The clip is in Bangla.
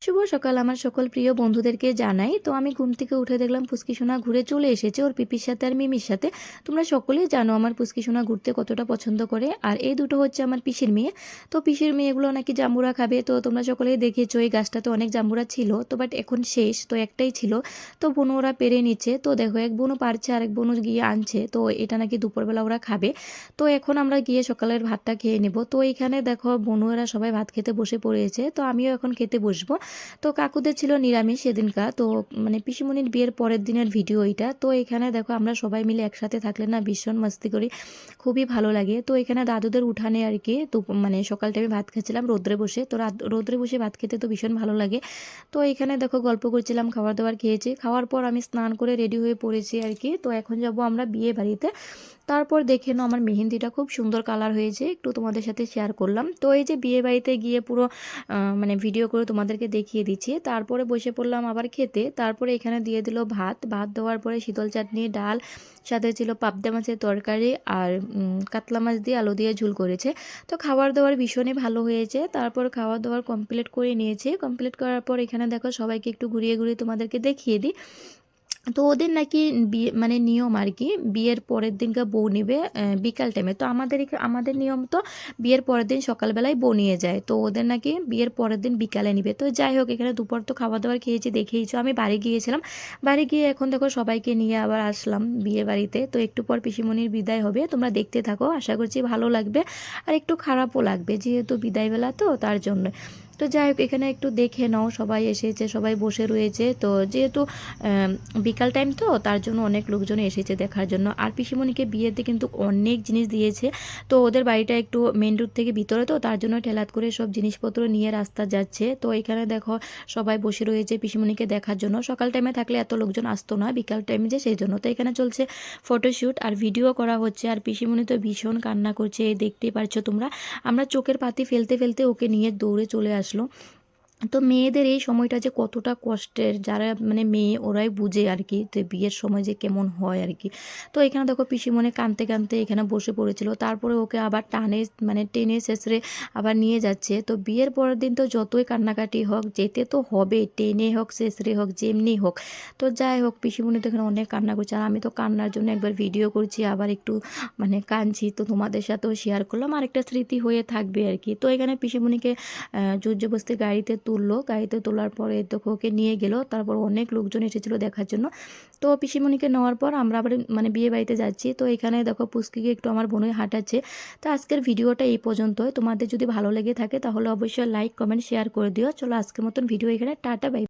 শুভ সকাল আমার সকল প্রিয় বন্ধুদেরকে জানাই। তো আমি ঘুম থেকে উঠে দেখলাম পুচকি সোনা ঘুরে চলে এসেছে ওর পিপির সাথে আর মিমির সাথে। তোমরা সকলেই জানো আমার পুচকি সোনা ঘুরতে কতটা পছন্দ করে। আর এই দুটো হচ্ছে আমার পিসির মেয়ে। তো পিসির মেয়েগুলো নাকি জাম্বুরা খাবে। তো তোমরা সকলেই দেখেছো এই গাছটাতে অনেক জাম্বুরা ছিল, তো বাট এখন শেষ, তো একটাই ছিল। তো বোনু ওরা পেরে নিচ্ছে। তো দেখো এক বোনু পারছে আর এক বোনু গিয়ে আনছে, তো এটা নাকি দুপুরবেলা ওরা খাবে। তো এখন আমরা গিয়ে সকালের ভাতটা খেয়ে নেব। তো এইখানে দেখো বোনু এরা সবাই ভাত খেতে বসে পড়েছে, তো আমিও এখন খেতে বসবো। তো কাকুদের ছিল নিরামিষ সেদিনকার, তো মানে পিসিমণির বিয়ের পরের দিনের ভিডিও এটা। তো এখানে দেখো আমরা সবাই মিলে একসাথে থাকলে না ভীষণ মাস্তি করি, খুবই ভালো লাগে। তো এখানে দাদুদের উঠানে আর কি, তো মানে সকাল টাইমে ভাত খেয়েছিলাম রোদ্রে বসে, তো রোদ্রে বসে ভাত খেতে তো ভীষণ ভালো লাগে। তো এখানে দেখো গল্প করছিলাম, খাবার দাবার খেয়েছি, খাওয়ার পর আমি স্নান করে রেডি হয়ে পড়েছি আর কি। তো এখন যাব আমরা বিয়ে বাড়িতে। তারপর দেখে নাও আমার মেহেন্দিটা খুব সুন্দর কালার হয়েছে, একটু তোমাদের সাথে শেয়ার করলাম। তো এই যে বিয়ে বাড়িতে গিয়ে পুরো মানে ভিডিও করে তোমাদেরকে দেখিয়ে দিচ্ছি। তারপরে বসে পড়লাম আবার খেতে। তারপরে এখানে দিয়ে দিল ভাত, ভাত দেওয়ার পরে শীতল চাটনি, ডাল, সাথে ছিল পাবদা মাছের তরকারি আর কাতলা মাছ দিয়ে আলু দিয়ে ঝুল করেছে। তো খাবার দাবার ভীষণই ভালো হয়েছে। তারপর খাওয়া দাওয়ার কমপ্লিট করে নিয়েছি। কমপ্লিট করার পর এখানে দেখো সবাইকে একটু ঘুরিয়ে ঘুরিয়ে তোমাদেরকে দেখিয়ে দিই। তো ওদের নাকি বিয়ে মানে নিয়ম আর কি, বিয়ের পরের দিনকে বউ নিবে বিকাল টাইমে। তো আমাদের নিয়ম তো বিয়ের পরের দিন সকালবেলায় বউ নিয়ে যায়, তো ওদের নাকি বিয়ের পরের দিন বিকালে নিবে। তো যাই হোক, এখানে দুপুর তো খাবার দাবার খেয়েছি, দেখেইছো। আমি বাড়ি গিয়েছিলাম, বাড়ি গিয়ে এখন দেখো সবাইকে নিয়ে আবার আসলাম বিয়ে বাড়িতে। তো একটু পর পিসিমণির বিদায় হবে, তোমরা দেখতে থাকো, আশা করছি ভালো লাগবে। আর একটু খারাপও লাগবে যেহেতু বিদায়বেলা, তো তার জন্য। তো যাই হোক, এখানে একটু দেখে নাও, সবাই এসেছে, সবাই বসে রয়েছে। তো যেহেতু বিকাল টাইম, তো তার জন্য অনেক লোকজন এসেছে দেখার জন্য। আর পিসিমণিকে বিয়েতে কিন্তু অনেক জিনিস দিয়েছে। তো ওদের বাড়িটা একটু মেন রোড থেকে ভিতরে, তো তার জন্য ঠেলাত করে সব জিনিসপত্র নিয়ে রাস্তা যাচ্ছে। তো এখানে দেখো সবাই বসে রয়েছে পিসিমণিকে দেখার জন্য। সকাল টাইমে থাকলে এত লোকজন আসতো না, বিকাল টাইমে যে সেই জন্য। তো এখানে চলছে ফটোশ্যুট আর ভিডিও করা হচ্ছে। আর পিসিমণি তো ভীষণ কান্না করছে, দেখতেই পারছো তোমরা। আমরা চোখের পাতি ফেলতে ফেলতে ওকে নিয়ে দৌড়ে চলে আসলো। তো মেয়েদের এই সময়টা যে কতটা কষ্টের, যারা মানে মেয়ে ওরাই বুঝে আর কি, তো বিয়ের সময় যে কেমন হয় আর কি। তো এখানে দেখো পিসিমণি কাঁদতে কাঁদতে এখানে বসে পড়েছিল। তারপরে ওকে আবার মানে টেনে শেষরে আবার নিয়ে যাচ্ছে। তো বিয়ের পরের দিন তো যতই কান্নাকাটি হোক, যেতে তো হবে, টেনে হোক শেষরে হোক যেমনি হোক। তো যাই হোক, পিসিমণি তো এখানে অনেক কান্না করছে, আর আমি তো কান্নার জন্য একবার ভিডিও করছি, আবার একটু মানে কাঁদছি। তো তোমাদের সাথেও শেয়ার করলাম, আর একটা স্মৃতি হয়ে থাকবে আর কি। তো এখানে পিসিমণিকে জোরজবস্তি গাড়িতে তুললো, গাড়িতে তোলার পরে দেখো ওকে নিয়ে গেল। তারপর অনেক লোকজন এসেছিলো দেখার জন্য। তো পিসিমণিকে নেওয়ার পর আমরা আবার মানে বিয়ে বাড়িতে যাচ্ছি। তো এখানে দেখো পুস্কিকে একটু আমার বোনই হাঁটাচ্ছে। তো আজকের ভিডিওটা এই পর্যন্তই। তোমাদের যদি ভালো লেগে থাকে তাহলে অবশ্যই লাইক কমেন্ট শেয়ার করে দিও। চলো আজকের মতন ভিডিও এখানে টাটা, বাই।